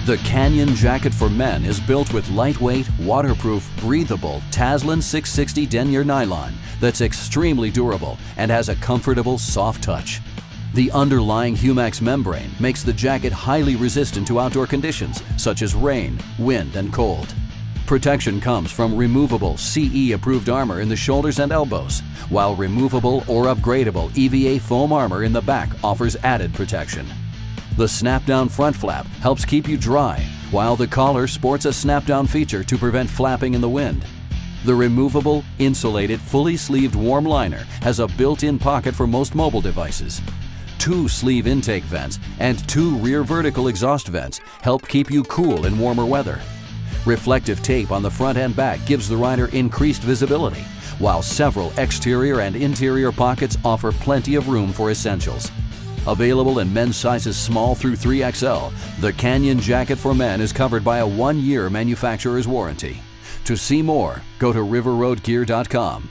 The Canyon Jacket for Men is built with lightweight, waterproof, breathable Taslin 660 denier nylon that's extremely durable and has a comfortable, soft touch. The underlying Humax membrane makes the jacket highly resistant to outdoor conditions such as rain, wind, and cold. Protection comes from removable CE-approved armor in the shoulders and elbows, while removable or upgradable EVA foam armor in the back offers added protection. The snap-down front flap helps keep you dry, while the collar sports a snap-down feature to prevent flapping in the wind. The removable, insulated, fully sleeved warm liner has a built-in pocket for most mobile devices. 2 sleeve intake vents and 2 rear vertical exhaust vents help keep you cool in warmer weather. Reflective tape on the front and back gives the rider increased visibility, while several exterior and interior pockets offer plenty of room for essentials. Available in men's sizes small through 3XL, the Canyon Jacket for Men is covered by a 1-year manufacturer's warranty. To see more, go to riverroadgear.com.